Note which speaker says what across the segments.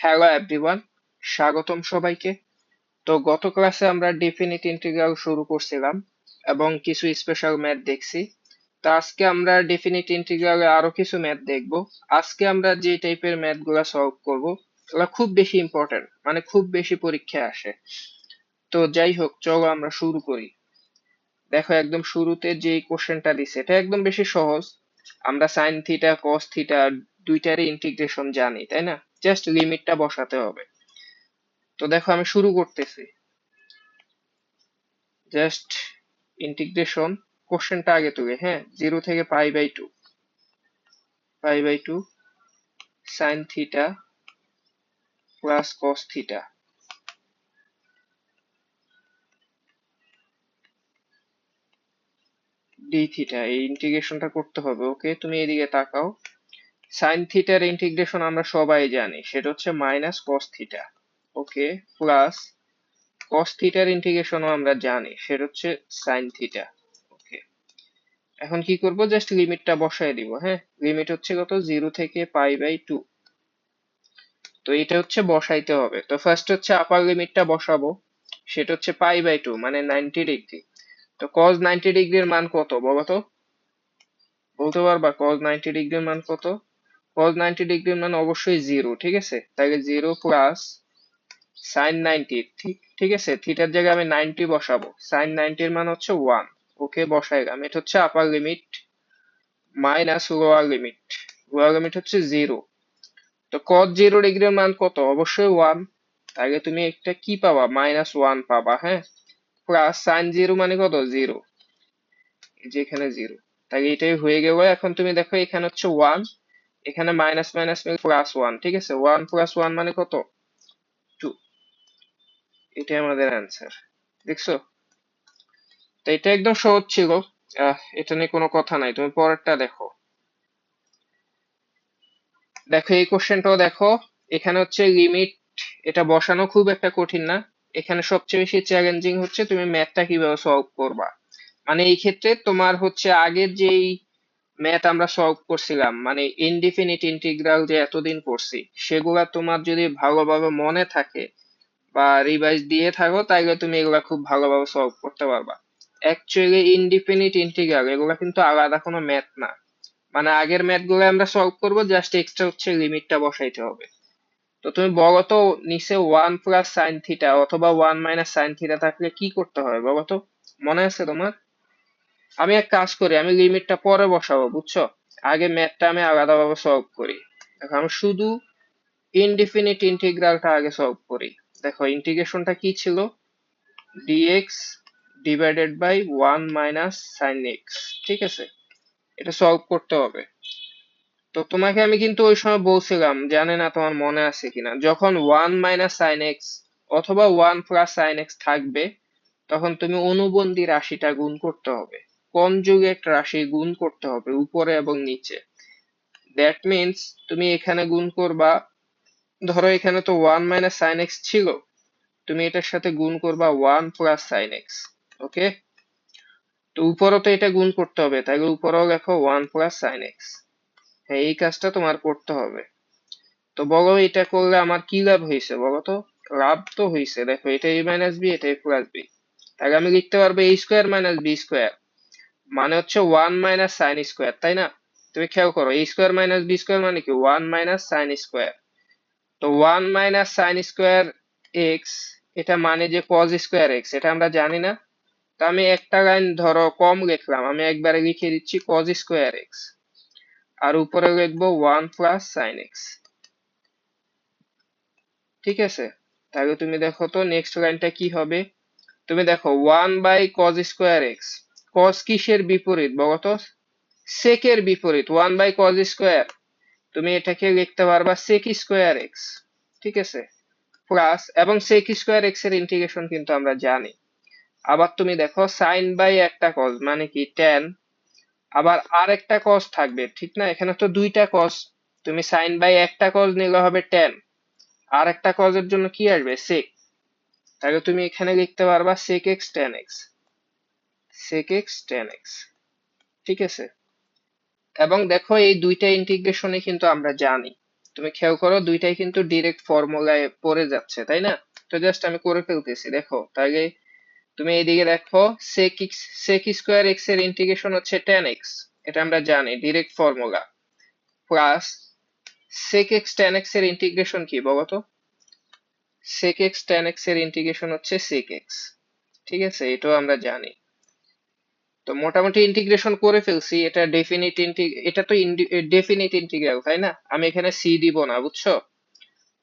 Speaker 1: Hello everyone, স্বাগতম সবাইকে। তো গত ক্লাসে আমরা ডেফিনিট ইন্টিগ্রাল শুরু করছিলাম এবং কিছু স্পেশাল ম্যাথ দেখছি। তো আজকে আমরা ডেফিনিট ইন্টিগ্রালে আরো কিছু ম্যাথ দেখব। আজকে আমরা যে টাইপের ম্যাথ গুলা সলভ করব এগুলা খুব বেশি ইম্পর্টেন্ট, মানে খুব বেশি পরীক্ষায় আসে। তো যাই হোক, চলো আমরা শুরু করি। দেখো, একদম শুরুতে যে কোশ্চেনটা দিছে এটা একদম বেশি সহজ। আমরা সাইন থিটা কস থিটা দুইটারই ইন্টিগ্রেশন জানি, তাই না? জাস্ট লিমিটটা বসাতে হবে। তো দেখো, আমি শুরু করতেছি। জাস্ট ইন্টিগ্রেশন কোশ্চেনটা আগে তুলে, হ্যাঁ, 0 থেকে pi by two sine theta plus cos theta d theta, এই ইন্টিগ্রেশনটা করতে হবে। ওকে, তুমি এদিকে তাকাও। সাইন থিটার ইন্টিগ্রেশন আমরা সবাই জানি, সেটা হচ্ছে মাইনাস কস থিটা। ওকে, প্লাস কস থিটার ইন্টিগ্রেশনও আমরা জানি, সেটা হচ্ছে সাইন থিটা। ওকে, এখন কি করব, জাস্ট লিমিটটা বসায় দিব। হ্যাঁ, লিমিট হচ্ছে কত, 0 থেকে পাই বাই টু। তো এটা হচ্ছে বসাইতে হবে। তো ফার্স্ট হচ্ছে আপার লিমিটটা বসাবো, সেটা হচ্ছে পাই বাই টু, মানে 90 ডিগ্রি। তো কজ 90 ডিগ্রির মান কত বলো তো? বলতে পারবা কজ 90 ডিগ্রির মান কত? কজ 90 ডিগ্রির মান অবশ্যই 0, ঠিক আছে? তাহলে 0 প্লাস সাইন 90, ঠিক ঠিক আছে, থিটার জায়গায় আমি 90 বসাবো, সাইন 90-র মান হচ্ছে 1। ওকে, বসাইলাম। এটা হচ্ছে আপার limit minus lower limit. Lower limit হচ্ছে 0। তো cos 0 ডিগ্রির মান কত? অবশ্যই 1। তাহলে তুমি একটা কি পাবা, -1 পাবা। হ্যাঁ, প্লাস sin 0 মানে কত, 0, এই যে এখানে 0। তাহলে এটাই হয়ে গেল। এখন তুমি দেখো, এখানে হচ্ছে 1, এখানে মাইনাস মাইনাস মিলে +1, ঠিক আছে? 1 + 1 মানে কত, 2। এটাই আমাদের অ্যান্সার। দেখছো? তো এটা একদম সহজ ছিল। এটা নিয়ে কোনো কথা নাই, তুমি পরেরটা দেখো। দেখো, এই কোশ্চেনটাও দেখো। এখানে হচ্ছে লিমিট, এটা বসানো খুব একটা কঠিন না। এখানে সবচেয়ে বেশি চ্যালেঞ্জিং হচ্ছে তুমি ম্যাথটা কিভাবে সলভ করবা। মানে এই ক্ষেত্রে তোমার হচ্ছে আগের যেই ম্যাথ আমরা সলভ করছিলাম, মানে ইনডিফিনিট ইন্টিগ্রাল যে এতদিন করছি, সেগুলা তোমার যদি ভালোভাবে মনে থাকে বা রিভাইজ দিয়ে থাকো, তাহলে তুমি এগুলা খুব ভালোভাবে সলভ করতে পারবা। অ্যাকচুয়ালি ইনডিফিনিট ইন্টিগ্রাল এগুলা কিন্তু আলাদা কোনো ম্যাথ না। মানে আগের ম্যাথ গুলো আমরা সলভ করবো, জাস্ট এক্সট্রা হচ্ছে লিমিটটা বসাইতে হবে। তো তুমি বলো তো, নিচে 1 + sin θ অথবা 1 - sin θ থাকলে কি করতে হয় বলো তো? মনে আছে তোমার? আমি এক কাজ করি, আমি লিমিটটা পরে বসাবো, বুঝছো? আগে ম্যাথটা আমি আলাদাভাবে সলভ করি। দেখো, আমি শুধু ইনডিফিনিট ইন্টিগ্রালটা আগে সলভ করি। দেখো, ইন্টিগ্রেশনটা কি ছিল, dx divided by 1 - sin x, ঠিক আছে? এটা সলভ করতে হবে। তো তোমাকে আমি কিন্তু ওই সময় বলছিলাম, জানি না তোমার মনে আছে কিনা, যখন 1 - sin x অথবা 1 + sin x থাকবে, তখন তুমি অনুবন্ধী রাশিটা গুণ করতে হবে, কনজুগেট রাশি গুণ করতে হবে উপরে এবং নিচে। দ্যাট মিন্স তুমি এখানে গুণ করবা, ধরো এখানে তো 1 - sin x ছিল, তুমি এটার সাথে গুণ করবা 1 + sin x। ওকে, তো উপরও তো এটা গুণ করতে হবে, তাহলে উপরেও লেখো 1 + sin x। হ্যাঁ, এই কাজটা তোমার করতে হবে। তো বলো, এটা করলে আমার কি লাভ হয়েছে বলো তো? লাভ তো হয়েছে। দেখো, এটা a - b, এটা a + b। তাহলে আমি লিখতে পারবো a² - b², মানে হচ্ছে 1 - sin², তাই না? তুমি খেয়াল করো, a² - b² মানে কি, 1 - sin²। তো 1 - sin²x, এটা মানে যে cos²x, এটা আমরা জানি না? তো আমি একটা লাইন ধরো কম লিখলাম, আমি একবারে লিখে দিচ্ছি cos²x, আর উপরে লিখবো 1 + sin x। ঠিক আছে? তাহলে তুমি দেখো তো নেক্সট লাইনটা কি হবে। তুমি দেখো 1/cos²x, cos কিসের বিপরীত বলতো? sec এর বিপরীত। 1/cos², তুমি এটাকে লিখতে পারবা sec²x, ঠিক আছে? প্লাস, এবং sec²x এর ইন্টিগ্রেশন কিন্তু আমরা জানি। আবার তুমি দেখো sin বাই একটা cos মানে কি, tan। আবার আর একটা cos থাকবে, ঠিক না? এখানে তো দুইটা cos, তুমি sin বাই একটা cos নিলে হবে tan, আর একটা cos এর জন্য কি আসবে, sec। তাহলে তুমি এখানে লিখতে পারবা sec x tan x, sec x tan x, ঠিক আছে? এবং দেখো, এই দুইটা ইন্টিগ্রেশনে কিন্তু আমরা জানি তুমি খেয়াল করো দুইটাই কিন্তু ডিরেক্ট ফর্মুলায় পড়ে যাচ্ছে, তাই না? তো জাস্ট আমি করে ফেলতেছি, দেখো তাহলে তুমি এইদিকে দেখো sec স্কোয়ার এক্স এর ইন্টিগ্রেশন হচ্ছে tan x, এটা আমরা জানি direct formula, plus sec x tan x এর ইন্টিগ্রেশন কি বলতো? sec x tan x এর ইন্টিগ্রেশন হচ্ছে sec x, ঠিক আছে, এটাও আমরা জানি। তো মোটামুটি ইন্টিগ্রেশন করে ফেলছি, এটা এটা তো ডেফিনিট ইন্টিগ্রাল, তাই না? আমি এখানে সি দিব না, বুঝছো?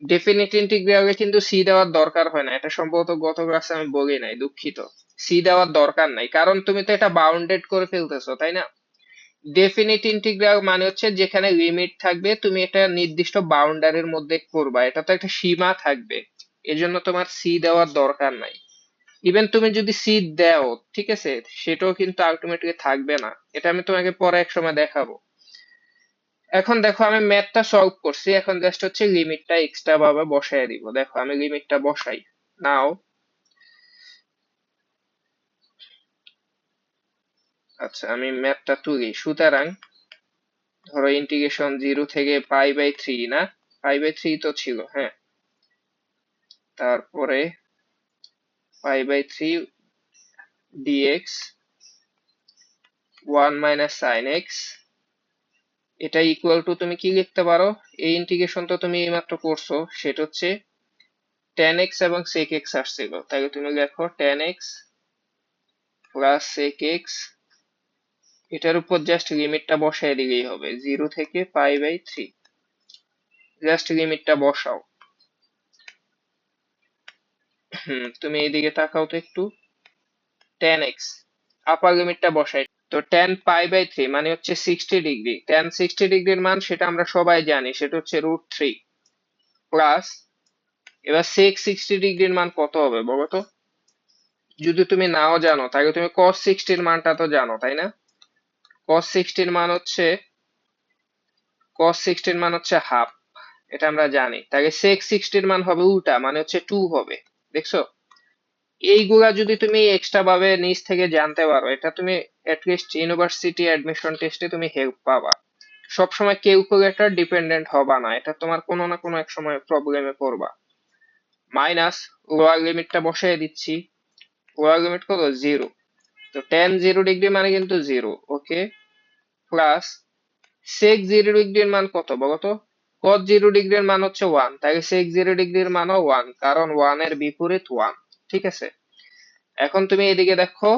Speaker 1: ডেফিনিট ইন্টিগ্রালে কিন্তু সি দেওয়ার দরকার হয় না, এটা সম্ভবত গত ক্লাসে আমি বলি নাই, দুঃখিত। সি দেওয়ার দরকার নাই, কারণ তুমি তো এটা বাউন্ডেড করে ফেলতেছো, তাই না? ডেফিনিট ইন্টিগ্রাল মানে হচ্ছে যেখানে লিমিট থাকবে, তুমি এটা নির্দিষ্ট বাউন্ডারির মধ্যে করবা, এটা তো একটা সীমা থাকবে, এজন্য তোমার সি দেওয়ার দরকার নাই। ইভেন তুমি যদি সি দাও, ঠিক আছে, সেটাও কিন্তু আলটিমেটলি থাকবে না, এটা আমি তোমাকে পরে এক সময় দেখাবো। এখন দেখো আমি ম্যাথটা সলভ করছি, এখন জাস্ট হচ্ছে লিমিটটা এক্সট্রা ভাবে বসায় দিব। দেখো আমি লিমিটটা বসাই নাও। আচ্ছা আমি ম্যাথটা তুলি, সুতরাং ধরো ইন্টিগ্রেশন 0 থেকে π/3, না π/3 তো ছিল, হ্যাঁ, তারপরে π/3 dx 1 মাইনাস sin x, এটা ইকুয়াল টু তুমি কি লিখতে পারো, এই ইন্টিগ্রেশন তো তুমি এইমাত্র করছো, সেটা হচ্ছে tan x এবং sec x আসছিল, তাহলে তুমি লেখো tan x plus sec x, এটার উপর জাস্ট লিমিটটা বসায় দিলেই হবে 0 থেকে π/3, জাস্ট লিমিটটা বসাও। তুমি এইদিকে তাকাও তো একটু, tan x আপার লিমিটটা বসাই, তো tan π/3 মানে হচ্ছে 60 ডিগ্রি, tan 60 ডিগ্রির মান সেটা আমরা সবাই জানি, সেটা হচ্ছে √3, প্লাস এবার sec 60 ডিগ্রির মান কত হবে বলো তো? যদি তুমি নাও জানো তাহলে তুমি cos 60 এর মানটা তো জানো, তাই না? cos 60 এর মান হচ্ছে হাফ, এটা আমরা জানি, তাহলে sec 60 এর মান হবে উল্টা, মানে হচ্ছে 2 হবে, দেখছো? এইগুলা যদি তুমি এক্সট্রা ভাবে নিচ থেকে জানতে পারো, এটা তুমি অ্যাটলিস্ট ইউনিভার্সিটি অ্যাডমিশন টেস্টে তুমি হেল্প পাবা। সবসময় ক্যালকুলেটর ডিপেন্ডেন্ট হবা না, এটা তোমার কোনো না কোনো এক সময় প্রবলেমে পড়বা। মাইনাস লোয়ার লিমিটটা বসাই দিচ্ছি, লোয়ার লিমিট কত 0, তো tan 0 ডিগ্রি মানে কিন্তু 0, ওকে, প্লাস sec 0 ডিগ্রির মান কত বলতো? cos 0 ডিগ্রির মান হচ্ছে 1, তাই sec 0 ডিগ্রির মানও 1, কারণ 1 এর বিপরীত 1, ঠিক আছে। এখন তুমি এদিকে দেখো,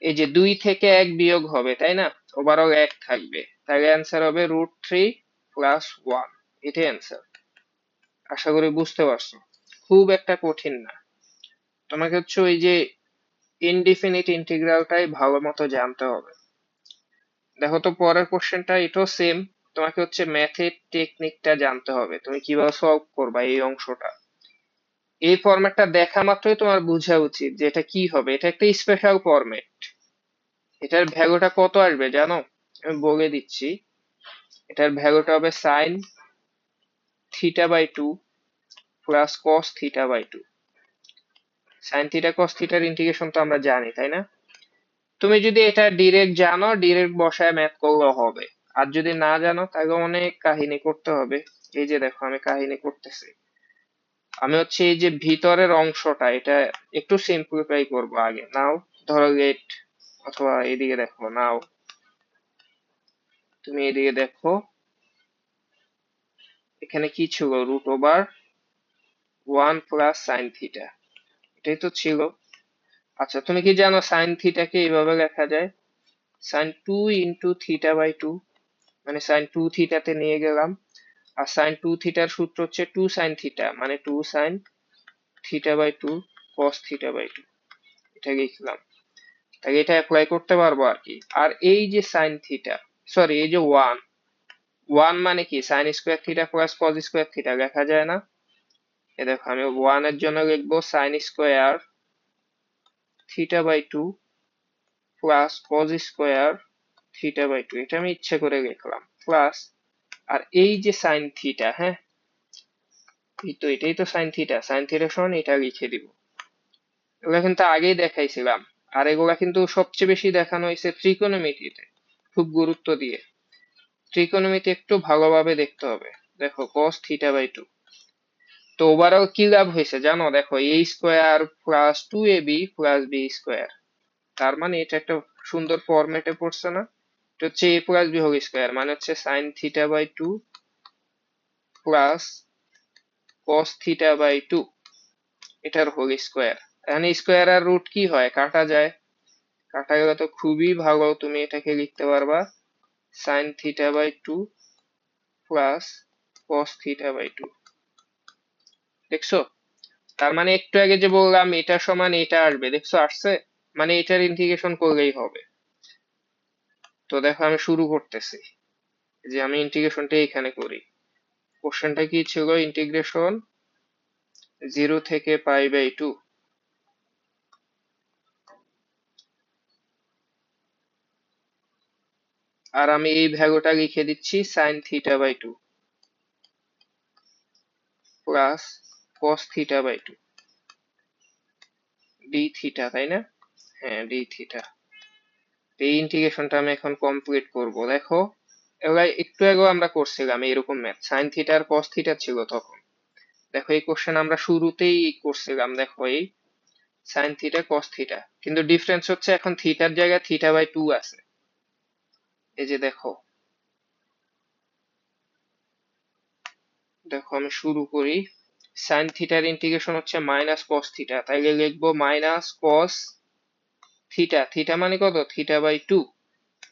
Speaker 1: এই যে 2 থেকে 1 বিয়োগ হবে, তাই না? ওভারঅল 1 থাকবে, তাহলে অ্যান্সার হবে √3 প্লাস 1, এটাই অ্যান্সার। আশা করি বুঝতে পারছো, খুব একটা কঠিন না। তোমাকে হচ্ছে ওই যে ইনডিফিনিট ইন্টিগ্রালটাই ভালো মতো জানতে হবে। দেখো তো পরের কোশ্চেনটা, এটাও সেম, তোমাকে হচ্ছে ম্যাথের টেকনিকটা জানতে হবে, তুমি কিভাবে সলভ করবা এই অংশটা। এই ফরম্যাটটা দেখা মাত্রই তোমার বোঝা উচিত যে এটা কি হবে, এটা একটা স্পেশাল ফরম্যাট। এটার ভ্যালুটা কত আসবে জানো? আমি বলে দিচ্ছি, এটার ভ্যালুটা হবে sin θ/2 plus cos θ/2। sin θ cos θ এর ইন্টিগ্রেশন তো আমরা জানি, তাই না? তুমি যদি এটা ডিরেক্ট জানো, ডিরেক্ট বসায় ম্যাথ করলেও হবে, আর যদি না জানো তাহলে অনেক কাহিনী করতে হবে। এই যে দেখো আমি কাহিনী করতেছি, আমি হচ্ছে এই যে ভিতরের অংশটা এটা একটু সিম্পলিফাই করবো আগে। নাও ধরো গেট, অথবা এদিকে দেখো, নাও তুমি এদিকে দেখো, এখানে কি ছিল, √1 প্লাস সাইন থিটা, এটাই তো ছিল। আচ্ছা তুমি কি জানো সাইন থিটাকে এইভাবে লেখা যায়, সাইন 2 ইন্টু θ/2, মানে সাইন 2 থিটাতে নিয়ে গেলাম, আর সাইন 2 থিটার সূত্র হচ্ছে 2 সাইন থিটা, মানে 2 সাইন θ/2 cos θ/2, এটা লিখলাম, তাই এটা অ্যাপ্লাই করতে পারবো আর কি। আর এই যে সাইন থিটা, সরি এই যে 1, 1 মানে কি sine square theta plus cos square theta লেখা যায় না? এ দেখো আমি 1 এর জন্য লিখবো sine square θ/2 plus cos square θ/2, এটা আমি ইচ্ছে করে লিখলাম, প্লাস আর এই যে সাইন থিটা, হ্যাঁ এই তো এটাই তো সাইন থিটা, সাইন থিটা সমান এটা লিখে দিব। এগুলা কিন্তু আগেই দেখাইছিলাম, আর এগুলা কিন্তু সবচেয়ে বেশি দেখানো হয়েছে ত্রিকোণমিতিতে, খুব গুরুত্ব দিয়ে। ত্রিকোণমিতি একটু ভালোভাবে দেখতে হবে। দেখো cos থিটা বাই 2। তো ওভারঅল কি লাভ হয়েছে জানো? দেখো a square plus 2ab plus b square. তার মানে এটা একটা সুন্দর ফরম্যাটে পড়ছে না? এটা হচ্ছে a plus b whole square, মানে হচ্ছে sine theta by 2 plus cos theta by 2 এটার হোল স্কোয়ার। এখানে স্কোয়ার আর রুট কি হয়? কাটা যায়। কাটা গেলে তো খুবই ভালো, তুমি এটাকে লিখতে পারবা sine theta by 2 plus cos theta by 2। দেখছো? তার মানে একটু আগে যে বললাম এটা সমান এটা আসবে, দেখছো আসছে? মানে এটার ইন্টিগ্রেশন করলেই হবে। তো দেখো আমি শুরু করতেছি, যে আমি ইন্টিগ্রেশনটা এখানে করি। কোশ্চেনটা কি ছিল? ইন্টিগ্রেশন 0 থেকে পাই বাই 2। আর আমি এই ভ্যালুটা লিখে দিচ্ছি sine theta by 2 plus cos theta by 2 d theta, তাই না? হ্যাঁ, ডি থিটা। এই ইন্টিগ্রেশনটা আমি এখন কমপ্লিট করব। দেখো এবার একটু আগেও আমরা করছিলাম এরকম ম্যাথ, সাইন থিটা আর cos থিটা ছিল তখন। দেখো এই কোশ্চেন আমরা শুরুতেই করছিলাম, দেখো এই সাইন থিটা cos থিটা, কিন্তু ডিফারেন্স হচ্ছে এখন থিটার জায়গায় থিটা বাই 2 আছে। এই যে দেখো, দেখো আমি শুরু করি। সাইন থিটার ইন্টিগ্রেশন হচ্ছে মাইনাস cos থিটা, তাইলে লিখবো মাইনাস cos থিটা। থিটা মানে কত? Theta by 2।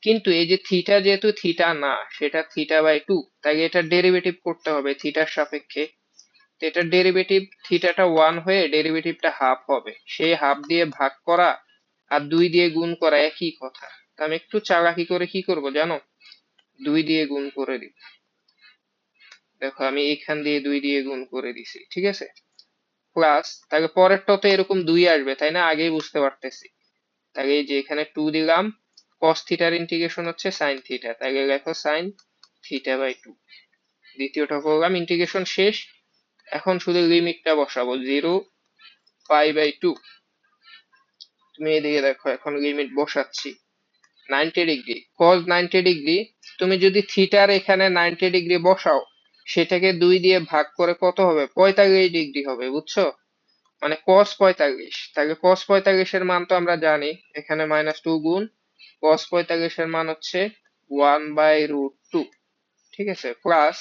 Speaker 1: কিন্তু এই যে থিটা যেহেতু থিটা না, সেটা থিটা বাই 2, তাই এটার ডেরিভেটিভ করতে হবে থিটার সাপেক্ষে। তো এটার ডেরিভেটিভ থিটাটা 1 হয়ে ডেরিভেটিভটা হাফ হবে, সেই হাফ দিয়ে ভাগ করা আর 2 দিয়ে গুণ করা একই কথা। তো আমি একটু চালাকি করে কি করব জানো? 2 দিয়ে গুণ করে দিই। দেখো আমি এখান দিয়ে 2 দিয়ে গুণ করে দিছি, ঠিক আছে? প্লাস, তাহলে পরেরটা তো এরকম 2 আসবে তাই না? আগেই বুঝতে পারতেছি। তাহলে এই যে এখানে 2 দিলাম, cos থিটার ইন্টিগ্রেশন হচ্ছে sin থিটা, তাহলে লেখো sin থিটা বাই 2। দ্বিতীয়টা করলাম, ইন্টিগ্রেশন শেষ। এখন শুধু লিমিটটা বসাবো 0 পাই বাই 2। তুমি এদিকে দেখো, এখন লিমিট বসাচ্ছি 90 ডিগ্রি cos 90 ডিগ্রি। তুমি যদি থিটার এখানে 90 ডিগ্রি বসাও, সেটাকে 2 দিয়ে ভাগ করে কত হবে? 45 ডিগ্রি হবে, বুঝছো? মানে cos 45। তাহলে cos 45 এর মান তো আমরা জানি, এখানে -2 গুণ cos 45 এর মান হচ্ছে 1/√2, ঠিক আছে? প্লাস,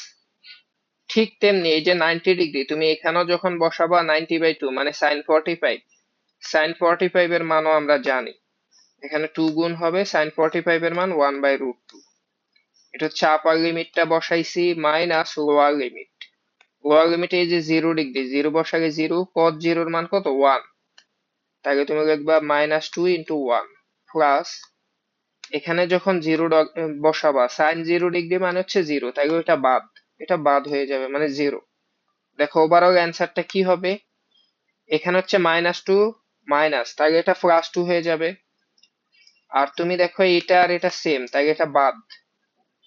Speaker 1: ঠিক তেমনি এই যে 90 ডিগ্রি তুমি এখানেও যখন বসাবা 90/2 মানে sin 45। sin 45 এর মানও আমরা জানি, এখানে 2 গুণ হবে sin 45 এর মান 1/√2। এটা হচ্ছে আপার লিমিটটা বসাইছি মাইনাস লোয়ার লিমিট। লোয়ার লিমিটে এই যে 0 ডিগ্রি, 0 বসালে 0, cos 0 এর মান কত? 1। তাহলে তুমি লিখবা -2 ইন্টু 1 প্লাস, এখানে যখন 0 বসাবা sin 0 ডিগ্রি মানে হচ্ছে 0, তাই ওইটা বাদ, এটা বাদ হয়ে যাবে মানে 0। দেখো ওভারঅল অ্যান্সারটা কি হবে? এখানে হচ্ছে -2 মাইনাস, তাহলে এটা +2 হয়ে যাবে। আর তুমি দেখো এটা আর এটা সেম, তাই এটা বাদ।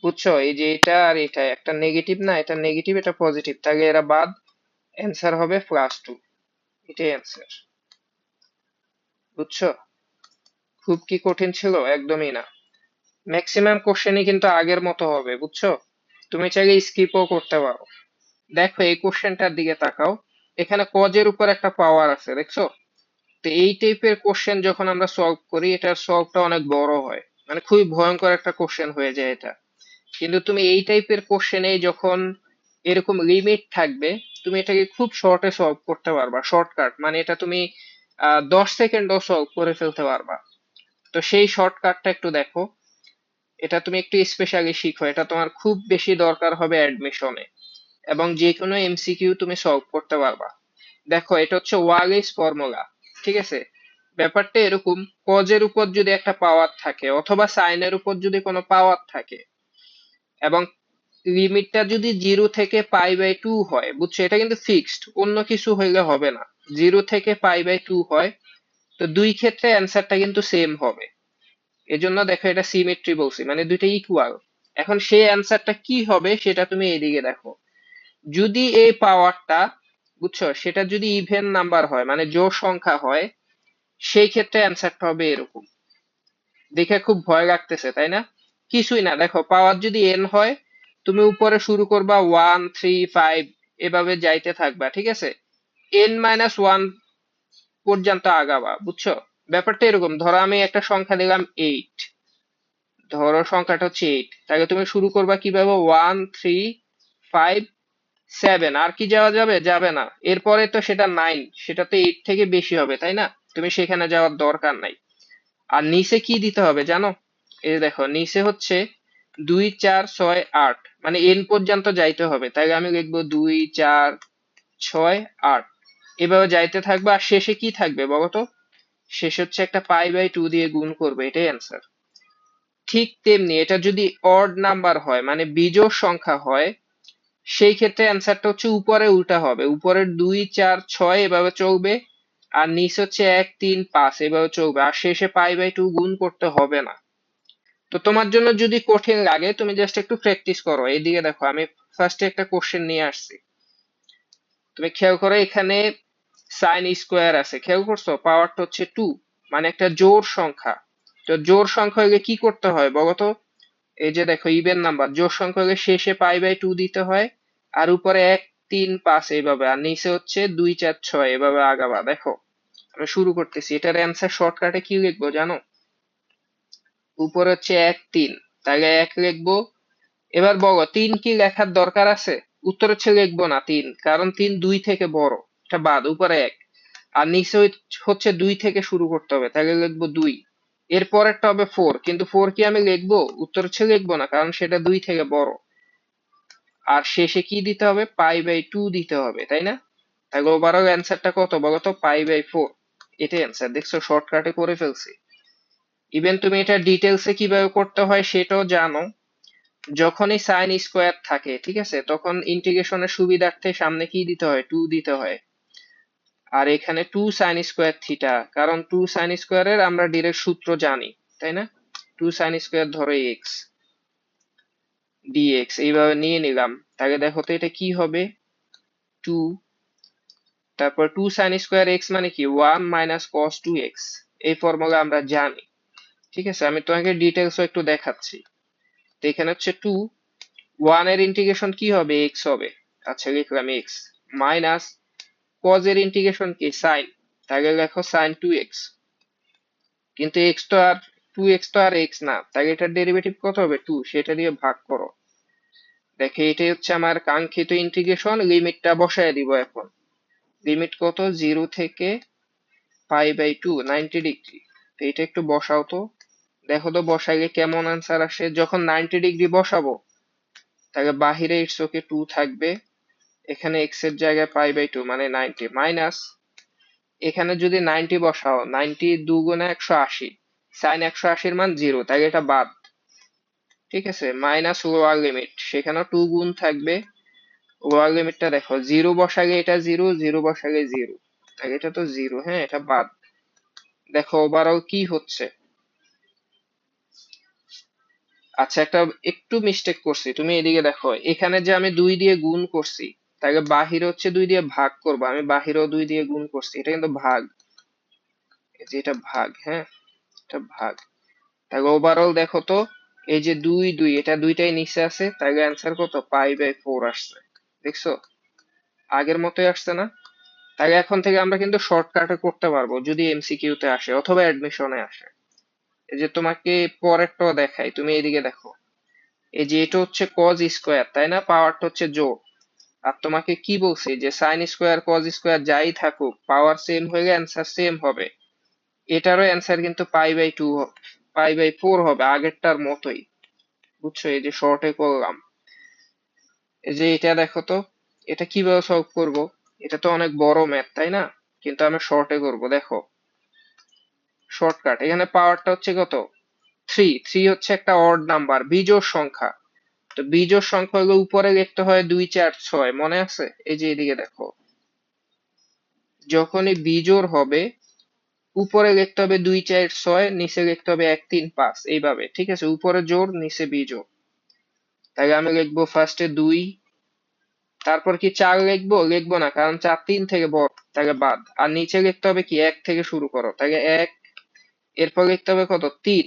Speaker 1: বুঝছো? এই যে এটা আর এটা একটা নেগেটিভ না, এটা নেগেটিভ এটা পজিটিভ, তাহলে এরা বাদ। অ্যান্সার হবে +2। এটাই অ্যান্সার। বুঝছো? খুব কি কঠিন ছিল? একদমই না। ম্যাক্সিমাম কোশ্চেনই কিন্তু আগের মতো হবে, বুঝছো? তুমি চাইলে স্কিপও করতে পারো। দেখো এই কোশ্চেনটার দিকে তাকাও, এখানে কজের উপর একটা পাওয়ার আছে, দেখছো? তো এই টাইপের কোশ্চেন যখন আমরা সলভ করি, এটার সলভটা অনেক বড় হয়, মানে খুবই ভয়ঙ্কর একটা কোশ্চেন হয়ে যায় এটা। কিন্তু তুমি এই টাইপের কোশ্চেনে যখন এরকম লিমিট থাকবে, তুমি এটাকে খুব শর্টে সলভ করতে পারবা, শর্টকাট, মানে এটা তুমি 10 সেকেন্ডও সলভ করে ফেলতে পারবা। তো সেই শর্টকাটটা একটু দেখো, এটা তুমি একটু স্পেশালি শিখো, এটা তোমার খুব বেশি দরকার হবে অ্যাডমিশনে, এবং যে কোনো এমসিকিউ তুমি সলভ করতে পারবা। দেখো এটা হচ্ছে ওয়ালেস ফর্মুলা, ঠিক আছে? ব্যাপারটা এরকম, কজের উপর যদি একটা পাওয়ার থাকে অথবা সাইনের উপর যদি কোনো পাওয়ার থাকে, এবং লিমিটটা যদি 0 থেকে π/2 হয়, বুঝছো? এটা কিন্তু ফিক্সড, অন্য কিছু হইলে হবে না। 0 থেকে π/2 হয়, তো দুই ক্ষেত্রে অ্যান্সারটা কিন্তু সেম হবে। এজন্য দেখো এটা সিমেট্রি বলছি, মানে দুইটা ইকুয়াল। এখন সেই অ্যান্সারটা কি হবে সেটা তুমি এইদিকে দেখো। যদি এই পাওয়ারটা, বুঝছো, সেটা যদি ইভেন নাম্বার হয় মানে জোড় সংখ্যা হয়, সেই ক্ষেত্রে অ্যান্সারটা হবে এরকম। দেখে খুব ভয় লাগতেছে তাই না? কিছুই না, দেখো পাওয়ার যদি n হয়, তুমি উপরে শুরু করবা 1 3 5 এভাবে যাইতে থাকবা, ঠিক আছে? n-1 পর্যন্ত আগাবা, বুঝছো? ব্যাপারটা এরকম, ধরো আমি একটা সংখ্যা দিলাম 8, ধরো সংখ্যাটা হচ্ছে 8, তাহলে তুমি শুরু করবা কিভাবে 1 3 5 7, আর কি যাওয়া যাবে? যাবে না। এরপরে তো সেটা 9, সেটা তো 8 থেকে বেশি হবে, তাই না? তুমি সেখানে যাওয়ার দরকার নাই। আর নিচে কি দিতে হবে জানো? এই দেখো নিচে হচ্ছে 2 4 6 8, মানে এন পর্যন্ত যাইতে হবে, তাই আমি লিখবো 2 4 6 8, এভাবে যাইতে থাকবে। আর শেষে কি থাকবে বলতো? শেষে হচ্ছে একটা π/2 দিয়ে গুণ করবে, এটাই অ্যান্সার। ঠিক তেমনি এটা যদি অড নাম্বার হয়, মানে বিজোড় সংখ্যা হয়, সেই ক্ষেত্রে অ্যান্সারটা হচ্ছে উপরে উল্টা হবে, উপরের 2 4 6 এভাবে চলবে, আর নিচে হচ্ছে 1 3 5 এভাবে চলবে, আর শেষে π/2 গুণ করতে হবে না। তো তোমার জন্য যদি কঠিন লাগে তুমি জাস্ট একটু প্র্যাকটিস করো। এইদিকে দেখো আমি ফার্স্টে একটা কোশ্চেন নিয়ে আসছি, তুমি খেয়াল করো এখানে সাইন স্কোয়ার আছে, খেয়াল করছো? পাওয়ারটা হচ্ছে 2, মানে একটা জোড় সংখ্যা। তো জোড় সংখ্যা হলে কি করতে হয় বলতো? এই যে দেখো ইভেন নাম্বার, জোড় সংখ্যা হলে শেষে π/2 দিতে হয়, আর উপরে 1 3 5 এইভাবে, আর নিচে হচ্ছে 2 4 6 এভাবে আগাবা। দেখো আমি শুরু করতেছি, এটার অ্যান্সার শর্টকাটে কি লিখবো জানো? উপরে হচ্ছে 1 3, তাহলে 1 লিখবো। এবার বলো 3 কি লেখার দরকার আছে? উত্তর হচ্ছে লিখবো না 3, কারণ 3 2 থেকে বড়, এটা বাদ। উপরে 1, আর নিচে হচ্ছে 2 থেকে শুরু করতে হবে, তাহলে লিখবো 2। এর পরেরটা হবে 4, কিন্তু 4 কি আমি লিখবো? উত্তর হচ্ছে লিখবো না, কারণ সেটা 2 থেকে বড়। আর শেষে কি দিতে হবে? π/2 দিতে হবে, তাই না? তাহলে ওভারঅল অ্যান্সারটা কত বলতো? π/4। এটাই অ্যান্সার। দেখছো শর্টকাটে করে ফেলছি। ইভেন তুমি এটা ডিটেলসে কিভাবে করতে হয় সেটাও জানো। যখনই সাইন স্কোয়ার থাকে, ঠিক আছে, তখন ইন্টিগ্রেশনের সুবিধার্থে সামনে কি দিতে হয়? 2 দিতে হয়। আর এখানে 2 সাইন স্কোয়ার থিটা, কারণ 2 সাইন স্কোয়ারের আমরা ডিরেক্ট সূত্র জানি, তাই না? 2 সাইন স্কোয়ার ধরো এক্স ডিএক্স, এইভাবে নিয়ে নিলাম। তাহলে দেখো তো এটা কি হবে? 2, তারপর 2 সাইন স্কোয়ার এক্স মানে কি? 1 মাইনাস কস 2x। এই ফর্মুলা আমরা জানি, ঠিক আছে? আমি তোমাকে ডিটেলসও একটু দেখাচ্ছি। তো এখানে হচ্ছে 2, 1 এর ইন্টিগ্রেশন কি হবে? x হবে। আচ্ছা লিখলাম x, মাইনাস cos এর ইন্টিগ্রেশন কি? sin, তাহলে লেখো sin 2x। কিন্তু x তো আর 2x তো আর x না, তাহলে এটার ডেরিভেটিভ কত হবে? 2, সেটা দিয়ে ভাগ করো। দেখে এটাই হচ্ছে আমার কাঙ্ক্ষিত ইন্টিগ্রেশন। লিমিটটা বসায় দিব এখন। লিমিট কত? 0 থেকে π/2, 90 ডিগ্রি। তো এটা একটু বসাও তো, দেখো তো বসাইলে কেমন আনসার আসে। যখন 90 ডিগ্রি বসাবো, তাহলে বাহিরে ইটস ওকে 2 থাকবে, এখানে x এর জায়গায় π/2 মানে 90, মাইনাস এখানে যদি 90 বসাও, 90 2 গুণে 180, সাইন 180 এর মান 0, তাই এটা বাদ, ঠিক আছে? মাইনাস লোয়ার লিমিট, সেখানেও 2 গুণ থাকবে। লোয়ার লিমিটটা দেখো, 0 বসালে এটা 0, 0 বসালে 0, তাই এটা তো 0, হ্যাঁ এটা বাদ। দেখো ওভারঅল কি হচ্ছে। আচ্ছা একটা একটু মিস্টেক করছি, তুমি এদিকে দেখো, এখানে যে আমি 2 দিয়ে গুণ করছি, তাকে বাহিরে হচ্ছে 2 দিয়ে ভাগ করবো, আমি বাহিরেও 2 দিয়ে গুণ করছি, এটা কিন্তু ভাগ। এই যে এটা ভাগ, হ্যাঁ এটা ভাগ। তাহলে ওভারঅল দেখো তো, এই যে 2 2, এটা দুইটাই নিচে আছে, তাহলে অ্যান্সার কত? π/4 আসছে। দেখছো আগের মতোই আসছে না? তাহলে এখন থেকে আমরা কিন্তু শর্টকাটে করতে পারবো যদি এমসিকিউ তে আসে অথবা অ্যাডমিশনে আসে। এই যে তোমাকে পরেরটাও দেখাই, তুমি এদিকে দেখো, এই যে এটা হচ্ছে কজ স্কোয়ার, তাই না? পাওয়ারটা হচ্ছে জোড়। আর তোমাকে কি বলছি যে সাইন স্কোয়ার কজ স্কোয়ার যাই থাকুক, পাওয়ার সেম হয়ে অ্যান্সার সেম হবে। এটারও অ্যান্সার কিন্তু π/2, π/4 হবে, আগেরটার মতোই, বুঝছো? এই যে শর্টে করলাম। এই যে এটা দেখো তো, এটা কিভাবে সলভ করব? এটা তো অনেক বড় ম্যাথ, তাই না? কিন্তু আমি শর্টে করব। দেখো শর্টকাট, এখানে পাওয়ারটা হচ্ছে কত? 3, 3 হচ্ছে একটা অড নাম্বার, বিজোড় সংখ্যা। তো বিজোড় সংখ্যা হলে উপরে লিখতে হয় 2 4 6, মনে আছে? এই যে এদিকে দেখো, যখনই বিজোড় হবে উপরে লিখতে হবে 2 4 6, নিচে লিখতে হবে 1 3 5, এইভাবে, ঠিক আছে? উপরে জোড় নিচে বিজোড়। তাহলে আমি লিখবো ফার্স্টে 2, তারপর কি 4 লিখবো? লিখবো না, কারণ 4 3 থেকে বড়, তাহলে বাদ। আর নিচে লিখতে হবে কি? 1 থেকে শুরু করো, তাহলে 1, এরপর লিখতে হবে কত? 3,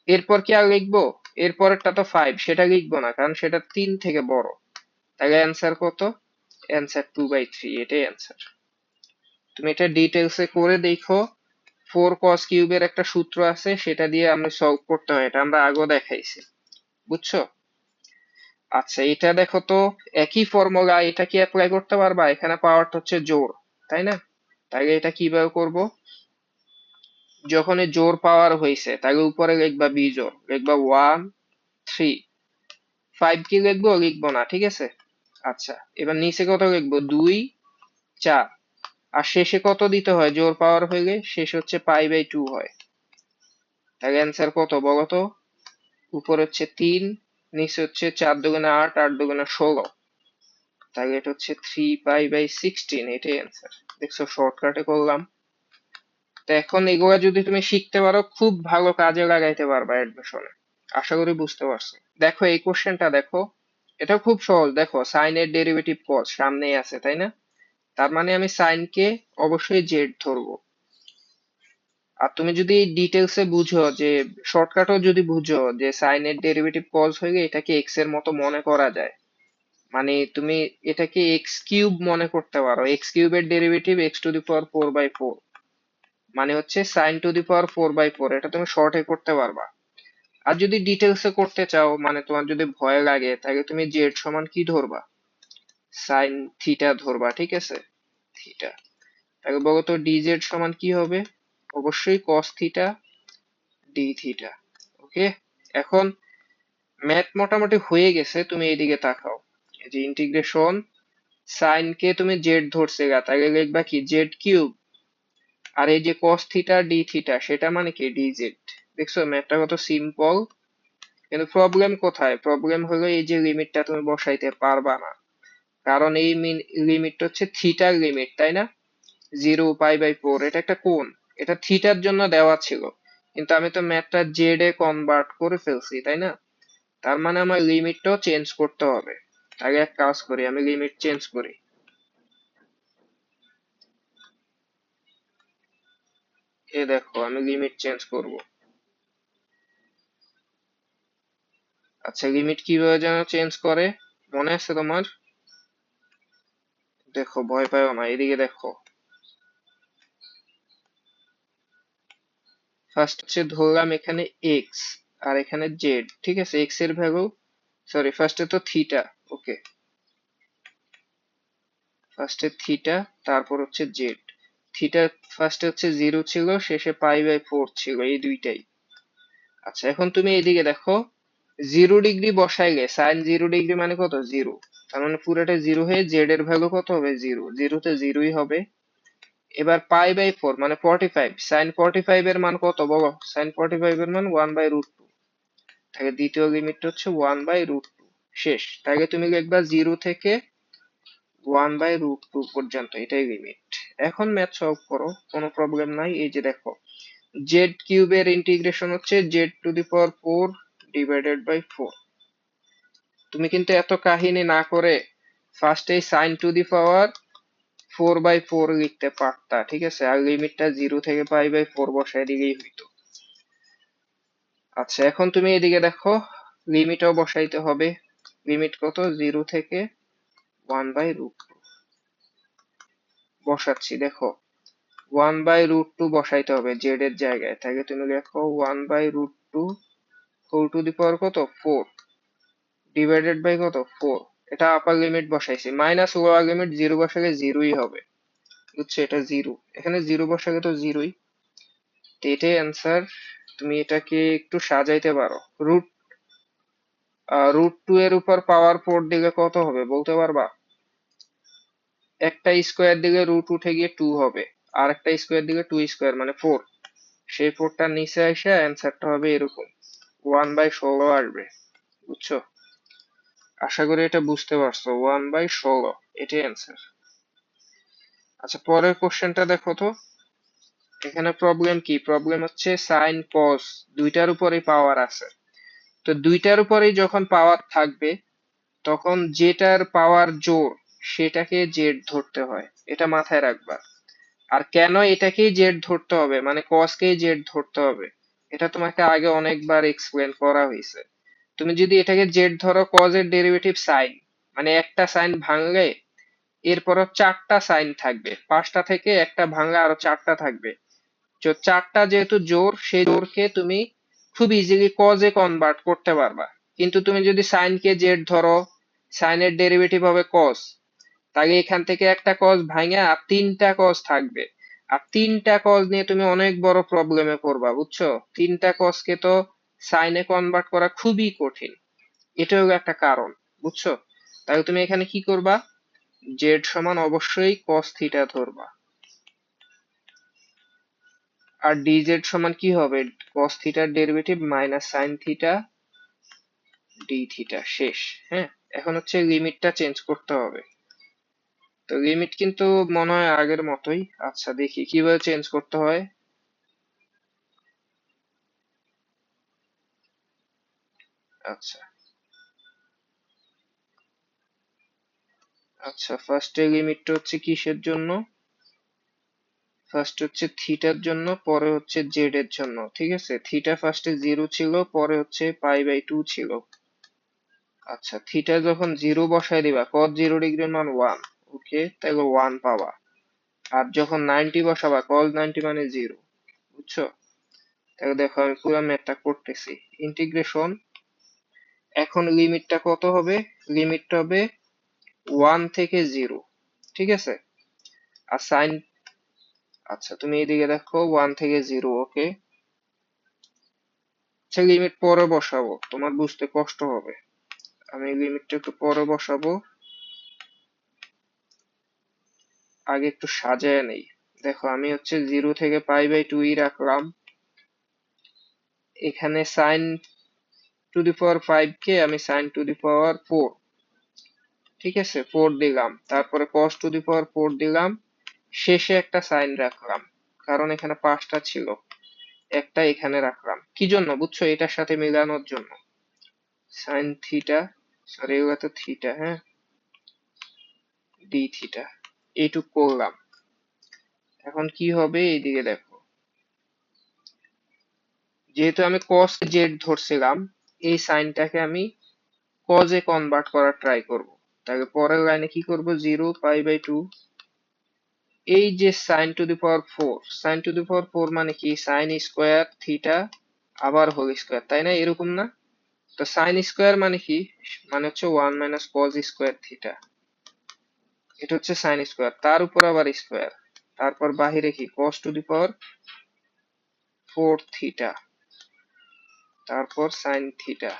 Speaker 1: এরপর কি আর লিখবো? এরপরেরটা তো 5, সেটা লিখবো না কারণ সেটা 3 থেকে বড়। তাহলে অ্যান্সার কত? অ্যান্সার 2/3, এটাই অ্যান্সার। তুমি এটা ডিটেলসে করে দেখো। 4 cos কিউবের একটা সূত্র আছে, সেটা দিয়ে আমরা সলভ করতে হয়, এটা আমরা আগেও দেখাইছি, বুঝছো? আচ্ছা এটা দেখো তো, একই ফর্মুলা, এটা কি অ্যাপ্লাই করতে পারবা? এখানে পাওয়ারটা হচ্ছে জোর, তাই না? তাহলে এটা কিভাবে করব? যখন এই জোর পাওয়ার হয়েছে তাহলে উপরে লিখবা বিজোড়, লিখবা 1 3। 5 কি লিখবো? লিখবো না, ঠিক আছে। আচ্ছা এবার নিচে কত লিখবো? 2 4। আর শেষে কত দিতে হয় জোর পাওয়ার হইলে? শেষ হচ্ছে π/2 হয়। তাহলে অ্যান্সার কত বলো তো? উপরে হচ্ছে 3, নিচে হচ্ছে 4 দুগুণে 8, 8 দুগুণে 16। তাহলে এটা হচ্ছে 3π/16, এটাই অ্যান্সার। দেখছো শর্টকাটে করলাম। তো এখন এগুলা যদি তুমি শিখতে পারো, খুব ভালো কাজে লাগাইতে পারবা অ্যাডমিশনে। আশা করি বুঝতে পারছো। দেখো এই কোশ্চেনটা দেখো, এটা খুব সহজ। দেখো সাইনের ডেরিভেটিভ কস সামনেই আছে, তাই না? তার মানে আমি সাইনকে অবশ্যই জেড ধরবো। আর তুমি যদি ডিটেলসে বুঝো, যে শর্টকাটও যদি বুঝো যে সাইনের ডেরিভেটিভ কস হয়ে এটাকে এক্স এর মতো মনে করা যায়, মানে তুমি এটাকে এক্স কিউব মনে করতে পারো। এক্স কিউবের ডেরিভেটিভ x⁴/4, মানে হচ্ছে sin⁴/4, এটা তুমি শর্টে করতে পারবা। আর যদি ডিটেলসে করতে চাও, মানে তোমার যদি ভয় লাগে, তাহলে তুমি জেড সমান কি ধরবা? সাইন থিটা ধরবা, ঠিক আছে, থিটা। তাহলে বলো তো ডিজেড সমান কি হবে? অবশ্যই কস থিটা ডি থিটা। ওকে, এখন ম্যাথ মোটামুটি হয়ে গেছে, তুমি এইদিকে তাকাও। এই যে ইন্টিগ্রেশন, সাইন কে তুমি জেড ধরছে গা, তাহলে লিখবা কি? Z cube. আর এই যে cos থিটা ডি থিটা, সেটা মানে কি? ডিজেড। দেখছো ম্যাথটা কত সিম্পল। কিন্তু প্রবলেম কোথায়? প্রবলেম হলো এই যে লিমিটটা তুমি বসাইতে পারবা না, কারণ এই লিমিটটা হচ্ছে থিটার লিমিট, তাই না? 0π/4, এটা একটা কোণ, এটা থিটার জন্য দেওয়া ছিল, কিন্তু আমি তো ম্যাথটা জেড এ কনভার্ট করে ফেলছি, তাই না? তার মানে আমার লিমিটটাও চেঞ্জ করতে হবে। আগে এক কাজ করি, আমি লিমিট চেঞ্জ করি। এ দেখো আমি লিমিট চেঞ্জ করব। আচ্ছা লিমিট কিভাবে যেন চেঞ্জ করে, মনে আছে তোমার? দেখো ভয় পাও না, এদিকে দেখো। ফার্স্ট হচ্ছে ধরলাম এখানে এক্স আর এখানে জেড, ঠিক আছে। এক্স এর ভ্যালু, সরি ফার্স্টে তো থিটা, ওকে, ফার্স্টে থিটা, তারপর হচ্ছে জেড। থিটা ফার্স্টে হচ্ছে 0 ছিল, শেষে π/4 ছিল, এই দুইটাই। আচ্ছা এখন তুমি এদিকে দেখো, 0 ডিগ্রি বসাইলে সাইন 0 ডিগ্রি মানে কত? 0। তার মানে পুরোটা 0 হয়ে জেড এর ভ্যালু কত হবে? 0। 0 তে 0ই হবে। এবার π/4 মানে 45, সাইন 45 এর মান কত বলো? সাইন 45 এর মান 1/√2। তাহলে দ্বিতীয় লিমিটটা হচ্ছে 1/√2। শেষ। তাহলে তুমি লিখবা 0 থেকে 1/√2 পর্যন্ত, এটাই লিমিট। এখন ম্যাথ সলভ করো, কোনো প্রবলেম নাই। এই যে দেখো, জেড কিউবের ইন্টিগ্রেশন হচ্ছে z⁴ ডিভাইডেড বাই 4। তুমি কিন্তু এত কাহিনী না করে ফার্স্ট এই sin⁴ লিখতে পারতা, ঠিক আছে, আর লিমিটটা 0 থেকে π/4 বসায় দিলেই হইতো। আচ্ছা এখন তুমি এদিকে দেখো, লিমিটও বসাইতে হবে। লিমিট কত? 0 থেকে 1/√2 বসাচ্ছি। দেখো 1/√2 বসাইতে হবে জেড এর জায়গায়, তাহলে তুমি দেখো 1/√2 হোল টু দি পাওয়ার কত? 4 ডিভাইডেড বাই কত? 4। এটা আপার লিমিট বসাইছি, মাইনাস লোয়ার লিমিট 0 বসালে 0ই হবে, বুঝছো? এটা 0, এখানে 0 বসালে তো 0ই। তো এটাই অ্যান্সার। তুমি এটাকে একটু সাজাইতে পারো। √2 এর উপর পাওয়ার 4 দিলে কত হবে বলতে পারবা? একটা স্কোয়ার দিলে রুট উঠে গিয়ে 2 হবে, আর একটা স্কোয়ার দিলে 2 স্কোয়ার মানে 4। সেই 4টা নিচে আসে অ্যান্সারটা হবে এরকম 1/16 আসবে, বুঝছো? আশা করি এটা বুঝতে পারছো, 1/16, এটাই অ্যান্সার। আচ্ছা পরের কোশ্চেনটা দেখো তো। এখানে প্রবলেম কি? প্রবলেম হচ্ছে সাইন কস দুইটার উপরেই পাওয়ার আছে। তো দুইটার উপরেই যখন পাওয়ার থাকবে, তখন যেটার পাওয়ার জোর সেটাকে জেড ধরতে হয়, এটা মাথায় রাখবা। আর কেন এটাকেই জেড ধরতে হবে, মানে কসকেই জেড ধরতে হবে, এটা তোমাকে আগে অনেকবার এক্সপ্লেন করা হয়েছে। তুমি যদি এটাকে জেড ধরো, কজ এর ডেরিভেটিভ সাইন, মানে একটা সাইন ভাঙলে এরপরও চারটা সাইন থাকবে, পাঁচটা থেকে একটা ভাঙলে আরো চারটা থাকবে। তো চারটা যেহেতু জোর, সেই জোরকে তুমি খুব ইজিলি কজে কনভার্ট করতে পারবা। কিন্তু তুমি যদি সাইন কে জেড ধরো, সাইনের ডেরিভেটিভ হবে কস, তাহলে এখান থেকে একটা কজ ভাঙা আর তিনটা কজ থাকবে। আর তিনটা কজ নিয়ে তুমি অনেক বড় প্রবলেমে পড়বা, বুঝছো? তিনটা কজকে তো সাইনে কনভার্ট করা খুবই কঠিন, এটাও একটা কারণ, বুঝছো? তাহলে তুমি এখানে কি করবা, জেড সমান অবশ্যই কস থিটা ধরবা। আর ডিজেড সমান কি হবে, কস থিটার derivative minus sine theta d theta, শেষ। হ্যাঁ, এখন হচ্ছে লিমিটটা চেঞ্জ করতে হবে। তো লিমিট কিন্তু মনে হয় আগের মতোই। আচ্ছা, দেখি কিভাবে চেঞ্জ করতে হয়। আচ্ছা আচ্ছা, ফার্স্টে লিমিটটা হচ্ছে কিসের জন্য, ফার্স্ট হচ্ছে থিটার জন্য, পরে হচ্ছে জেড এর জন্য। ঠিক আছে, থিটা ফার্স্টে 0 ছিল, পরে হচ্ছে পাই/2 ছিল। আচ্ছা, থিটা যখন 0 বসায় দিবা, cos 0 ডিগ্রির মান 1, ওকে, তাহলে 1 পাবা। আর যখন 90 বসাবা, cos 90 মানে 0, বুঝছো? তাহলে দেখো আমি পুরো ম্যাথটা করতেছি। ইন্টিগ্রেশন, এখন লিমিটটা কত হবে, লিমিটটা হবে 1 থেকে 0, ঠিক আছে? আর সাইন, আচ্ছা তুমি এদিকে দেখো 1 থেকে 0, ওকে। আচ্ছা, লিমিট পরে বসাবো, তোমার বুঝতে কষ্ট হবে, আমি লিমিটটা একটু পরে বসাবো, আগে একটু সাজায় নেই। দেখো আমি হচ্ছে 0 থেকে পাই/2 রাখলাম, এখানে সাইন টু দি পাওয়ার 5 কে আমি সাইন টু দি পাওয়ার 4, ঠিক আছে, 4 দিলাম, তারপরে cos টু দি পাওয়ার 4 দিলাম, শেষে একটা সাইন রাখলাম, কারণ এখানে পাঁচটা ছিল, একটা এখানে রাখলাম কি জন্য, বুঝছো? এটার সাথে মেলানোর জন্য। সাইন থিটা, সরি এগুলো তো থিটা, হ্যাঁ, ডি থিটা, এইটুক করলাম। এখন কি হবে, এইদিকে দেখো, যেহেতু আমি cos জেড ধরছিলাম, এই সাইনটাকে আমি cos এ কনভার্ট করার ট্রাই করব। তাহলে পরের লাইনে কি করব, 0 পাই/2, এই যে sine to the power 4, sine to the power 4 মানে কি, সাইন স্কোয়ার থিটা আবার হোল স্কোয়ার, তাই না? এরকম না? তো সাইন স্কোয়ার মানে কি, মানে হচ্ছে 1 মাইনাস কজ স্কোয়ার থিটা, এটা হচ্ছে সাইন স্কোয়ার, তার উপর আবার স্কোয়ার, তারপর বাহিরে কি, cos two the power 4 theta, তারপর সাইন থিটা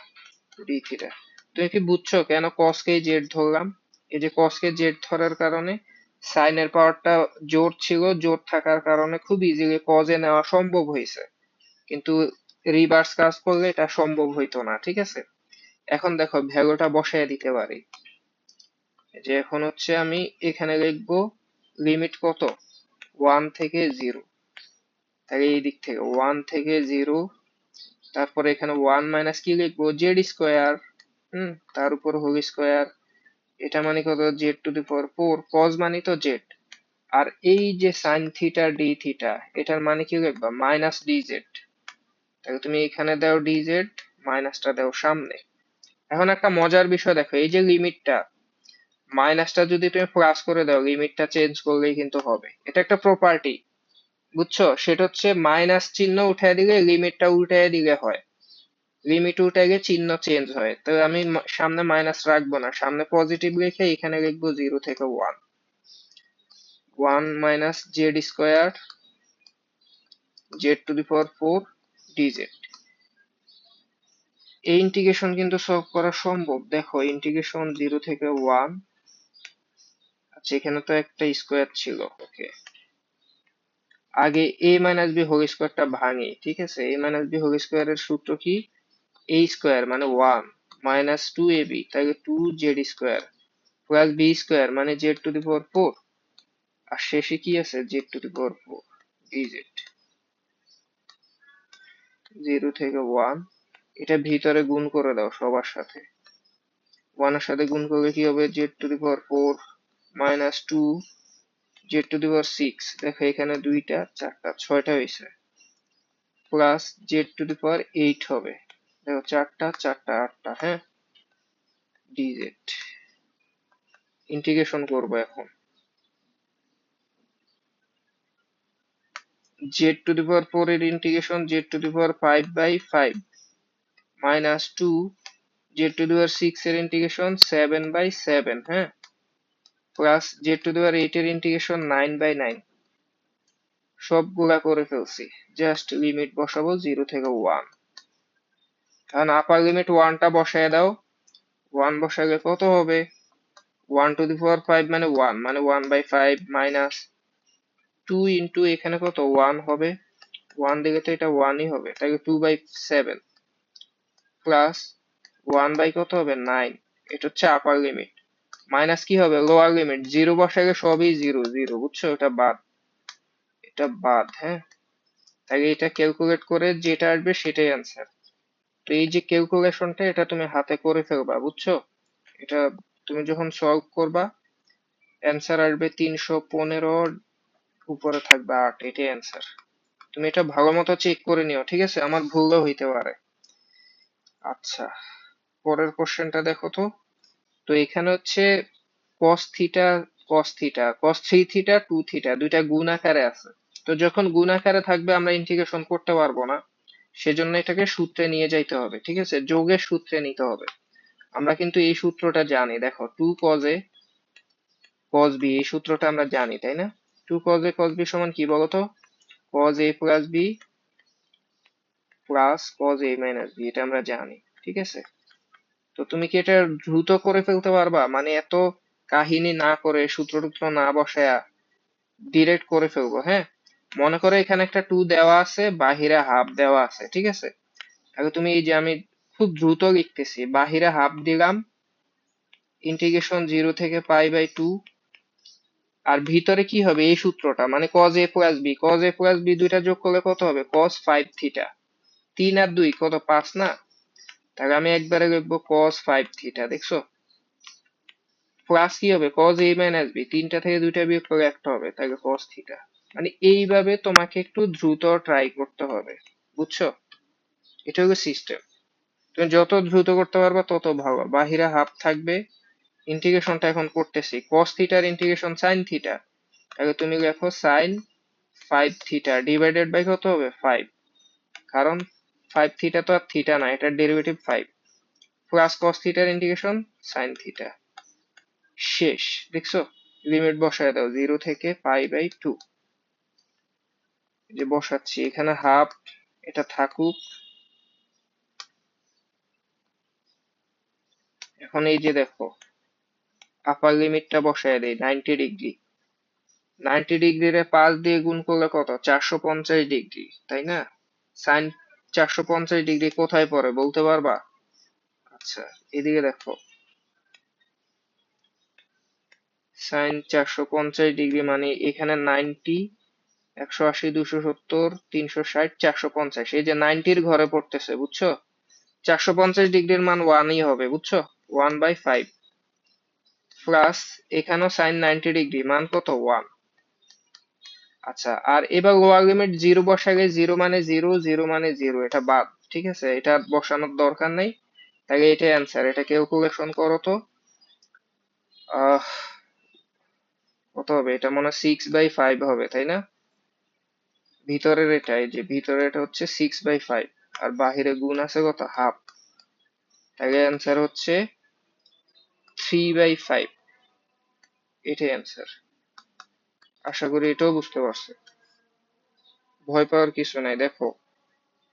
Speaker 1: ডি থিটা। তুমি কি বুঝছো কেন cos কে জেড ধরলাম? এই যে cos কে জেড ধরার কারণে সাইনের পাওয়ারটা জোর ছিল, জোর থাকার কারণে খুব ইজিলি cos এ নেওয়া সম্ভব হয়েছে, কিন্তু রিভার্স কাজ করলে এটা সম্ভব হইতো না, ঠিক আছে? এখন দেখো ভ্যালুটা বসায় দিতে পারি, যে এখন হচ্ছে আমি এখানে লিখবো লিমিট কত, 1 থেকে 0, তাহলে এই দিক থেকে 1 থেকে 0, তারপরে এখানে 1 মাইনাস কি লিখবো, জেড স্কোয়ার, তার উপর হোল স্কোয়ার, এটা মানে কত, জেড টু দি পাওয়ার 4, কজ মানে তো জেড। আর এই যে সাইন থিটা ডি থিটা, এটার মানে কি লিখবা, মাইনাস ডি জেড, তাহলে তুমি এখানে দাও ডি জেড, মাইনাসটা দাও সামনে। এখন একটা মজার বিষয় দেখো, এই যে লিমিটটা, মাইনাসটা যদি তুমি প্লাস করে দাও, লিমিটটা চেঞ্জ করলেই কিন্তু হবে, এটা একটা প্রপার্টি, বুঝছো? সেটা হচ্ছে মাইনাস চিহ্ন উঠায় দিলে লিমিটটা উল্টায় দিলে হয়, লিমিট উল্টে গিয়ে চিহ্ন চেঞ্জ হয়। তো আমি সামনে মাইনাস রাখবো না, সামনে পজিটিভ লিখে এখানে লিখবো 0 থেকে 1, 1 minus Z square Z to the power 4 DZ. এই ইন্টিগ্রেশন কিন্তু সলভ করা সম্ভব, দেখো ইন্টিগ্রেশন 0 থেকে 1, আচ্ছা এখানে তো একটা স্কোয়ার ছিল, ওকে, আগে a মাইনাস বি হোল স্কোয়ারটা ভাঙি, ঠিক আছে? a মাইনাস বি হোল স্কোয়ারের সূত্র কি, a স্কোয়ার মানে 1 মাইনাস 2ab, তাহলে 2z square plus b square মানে জেড টু দি পাওয়ার 4, আর শেষে কি আছে, জেড টু দি পাওয়ার 4 ডিজেড। 0 থেকে 1, এটা ভিতরে গুণ করে দাও সবার সাথে, 1 এর সাথে গুণ করলে কি হবে, Z to the power 4 minus 2 Z to the power 6, দেখো এখানে দুইটা চারটা ছয়টা হয়েছে, plus Z to the power 8 হবে, দেখো চারটা চারটা আটটা, হ্যাঁ, ডিজেড ইন্টিগ্রেশন করবো এখন। জেড টু দি পাওয়ার 4 এর integration Z to the power 5/5 minus 2 Z to the power 6 এর ইন্টিগ্রেশন 7/7, হ্যাঁ, plus Z to the power 8 এর ইন্টিগ্রেশন 9/9। সবগুলা করে ফেলছি, জাস্ট লিমিট বসাবো 0 থেকে 1। এখন আপার লিমিট 1টা বসায় দাও, 1 বসালে কত হবে? 1 টু দি পাওয়ার 5 মানে 1, মানে 1/5 মাইনাস 2 ইন্টু এখানে কত 1 হবে, 1 দিকে তো এটা 1ই হবে, তাহলে 2/7 প্লাস 1 বাই কত হবে 9। এটা হচ্ছে আপার লিমিট। মাইনাস কি হবে লোয়ার লিমিট, 0 বসালে সবই 0 0, বুঝছো? এটা বাদ, এটা বাদ, হ্যাঁ। তাহলে এটা ক্যালকুলেট করে যেটা আসবে সেটাই অ্যান্সার। তো এই যে ক্যালকুলেশনটা এটা তুমি হাতে করে ফেলবা, বুঝছো? এটা তুমি যখন সলভ করবা অ্যান্সার আসবে 315, উপরে থাকবে 8, এটাই অ্যান্সার। তুমি এটা ভালো মতো চেক করে নিও, ঠিক আছে? আমার ভুলও হইতে পারে। আচ্ছা, পরের কোশ্চেনটা দেখো তো। তো এখানে হচ্ছে cos theta cos theta cos 3 theta 2 theta দুইটা গুণ আকারে আছে। তো যখন গুণ আকারে থাকবে আমরা ইন্টিগ্রেশন করতে পারবো না, সেজন্য এটাকে সূত্রে নিয়ে যাইতে হবে, ঠিক আছে? যোগের সূত্রে নিতে হবে। আমরা কিন্তু এই সূত্রটা জানি, দেখো 2 cos a cos b, এই সূত্রটা আমরা জানি, তাই না? 2 cos a cos b সমান কি বলতো? cos a plus b plus cos a minus b, এটা আমরা জানি, ঠিক আছে? তো তুমি কি এটা দ্রুত করে ফেলতে পারবা? মানে এত কাহিনী না করে সূত্র টুত্র না বসায়া ডিরেক্ট করে ফেলবো, হ্যাঁ। মনে করো এখানে একটা 2 দেওয়া আছে, বাহিরে হাফ দেওয়া আছে, ঠিক আছে? তাহলে তুমি এই যে আমি খুব দ্রুত লিখতেছি, বাহিরে হাফ দিলাম, ইন্টিগ্রেশন 0 থেকে π/2, আর ভিতরে কি হবে এই সূত্রটা, মানে cos a plus b, cos a plus b দুইটা যোগ করলে কত হবে? cos 5 theta. 3 আর 2 কত 5 না? তাহলে আমি একবারে লিখবো cos 5 থিটা, দেখছো? প্লাস কি হবে cos a minus b, তিনটা থেকে দুইটা বিয়োগ করে একটা হবে, তাহলে cos থিটা। মানে এইভাবে তোমাকে একটু দ্রুত ট্রাই করতে হবে, বুঝছো? এটা হলো সিস্টেম। তুমি যত দ্রুত করতে পারবা তত ভালো। বাহিরে হাফ থাকবে, ইন্টিগ্রেশনটা এখন করতেছি, cos থিটার ইন্টিগ্রেশন sin থিটা, তাহলে তুমি লেখো sin 5 থিটা ডিভাইডেড বাই কত হবে 5, কারণ 5 থিটা তো আর থিটা না, এটার ডেরিভেটিভ 5, প্লাস cos থিটার ইন্টিগ্রেশন sin থিটা। শেষ, দেখছো? লিমিট বসায় দাও 0 থেকে π/2। যে বসাচ্ছি এখানে হাফ, এটা থাকুক। এখন এই যে দেখো আপার লিমিটটা বসায় দেই 90 ডিগ্রি। 90 ডিগ্রি রে 5 দিয়ে গুণ করলে কত? 450 ডিগ্রি, তাই না? সাইন 450 ডিগ্রি কোথায় পড়ে বলতে পারবা? আচ্ছা, এদিকে দেখো, সাইন 450 ডিগ্রি মানে এখানে 90, 180, 270, 360, 450, এই যে 90-র ঘরে পড়তেছে, বুঝছো? 450 ডিগ্রির মান 1ই হবে, বুঝছো? 1/5 প্লাস এখানেও সাইন 90 ডিগ্রি মান কত 1। আচ্ছা, আর এবার লোয়ার লিমিট 0 বসালে 0 মানে 0, 0 মানে 0, এটা বাদ, ঠিক আছে? এটা বসানোর দরকার নেই। তাহলে এটা অ্যান্সার, এটা ক্যালকুলেশন করো তো। আহ কত হবে? এটা মনে হয় 6/5 হবে, তাই না? ভিতরের এটা, এই যে ভিতরে এটা হচ্ছে 6/5, আর বাহিরে গুণ আছে কত হাফ, তাহলে অ্যান্সার হচ্ছে 3/5, এটাই অ্যান্সার। আশা করি এটাও বুঝতে পারছো। ভয় পাওয়ার কিছু নাই। দেখো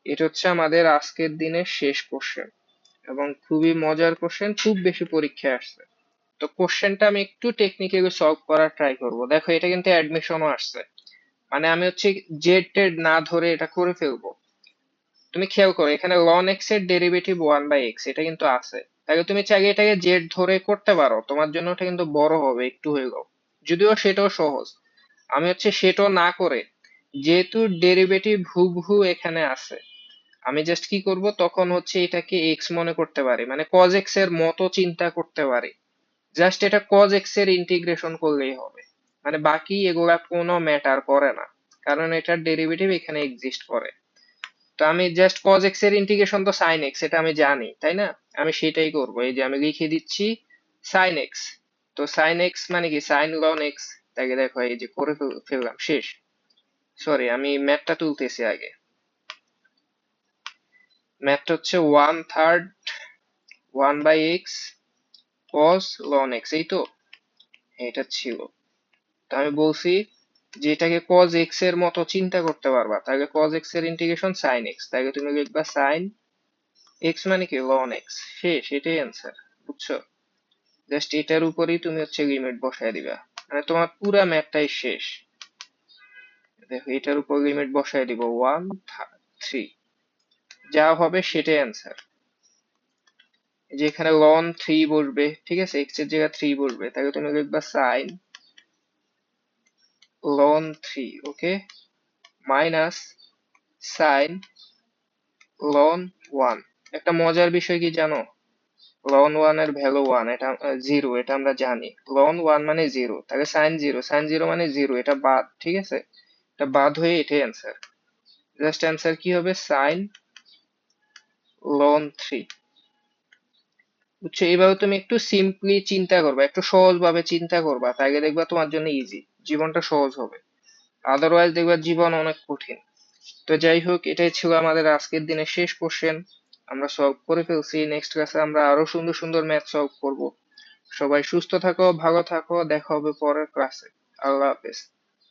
Speaker 1: এটা হচ্ছে আমাদের আজকের দিনের শেষ কোশ্চেন, এবং খুবই মজার কোশ্চেন, খুব বেশি পরীক্ষায় আসছে। তো কোশ্চেনটা আমি একটু টেকনিক্যালি সলভ করার ট্রাই করব। দেখো এটা কিন্তু অ্যাডমিশনও আসছে, মানে আমি হচ্ছে জেড টেড না ধরে এটা করে ফেলবো। তুমি খেয়াল করো এখানে ln x এর ডেরিভেটিভ 1/x, এটা কিন্তু আছে। তাহলে তুমি চাইলে এটাকে জেড ধরে করতে পারো, তোমার জন্য ওটা কিন্তু বড় হবে একটু হলেও, যদিও সেটাও সহজ। আমি হচ্ছে সেটাও না করে, যেহেতু ডেরিভেটিভ হুবহু এখানে আছে, আমি জাস্ট কি করব, তখন হচ্ছে এটাকে এক্স মনে করতে পারি, মানে cos x এর মতো চিন্তা করতে পারি। জাস্ট এটা cos x এর ইন্টিগ্রেশন করলেই হবে, মানে বাকি এগুলা কোনো ম্যাটার করে না, কারণ এটার ডেরিভেটিভ এখানে এক্সিস্ট করে। তো আমি জাস্ট cos x এর ইন্টিগ্রেশন তো sin x, এটা আমি জানি তাই না? আমি সেটাই করব। এই যে আমি লিখে দিচ্ছি sin x। তো sin x মানে কি sin ln x। তাকে দেখো এই যে করে ফেললাম, শেষ। সরি, আমি ম্যাথটা তুলতেছি আগে। ম্যাথটা হচ্ছে 1/3 1/x cos ln x, এই তো? এটা ছিল। তো আমি বলছি যে এটাকে cos x এর মতো চিন্তা করতে পারবা, তাহলে cos x এর ইন্টিগ্রেশন sin x, তাহলে তুমি লিখবা sin x মানে কি ln x। শেষ, এটাই অ্যান্সার। বুঝছো? জাস্ট এটার উপরেই তুমি হচ্ছে লিমিট বসায় দিবা, মানে তোমার পুরা ম্যাথটাই শেষ। দেখো এটার উপর লিমিট বসায় দিব 1 3, যা হবে সেটাই অ্যান্সার। যে এখানে ln 3 বসবে, ঠিক আছে, x এর জায়গায় 3 বসবে, তাহলে তুমি লিখবা sin ln 3, ওকে, মাইনাস sin ln 1। একটা মজার বিষয় কি জানো? ln 1 এর ভ্যালু 1, এটা 0, এটা আমরা জানি। ln 1 মানে 0, তাহলে sin 0, sin 0 মানে 0, এটা বাদ, ঠিক আছে? এটা বাদ হয়ে এটাই অ্যান্সার। জাস্ট অ্যান্সার কি হবে? sin ln 3। বুঝছো? এইভাবে তুমি একটু সিম্পলি চিন্তা করবা, একটু সহজ ভাবে চিন্তা করবা, তাহলে দেখবা তোমার জন্য ইজি, জীবনটা সহজ হবে। আদারওয়াইজ দেখবা জীবন অনেক কঠিন। তো যাই হোক, এটাই ছিল আমাদের আজকের দিনের শেষ কোশ্চেন। আমরা সলভ করে ফেলছি। নেক্সট ক্লাসে আমরা আরো সুন্দর সুন্দর ম্যাথ সলভ করব। সবাই সুস্থ থাকো, ভালো থাকো, দেখা হবে পরের ক্লাসে। আল্লাহ হাফেজ।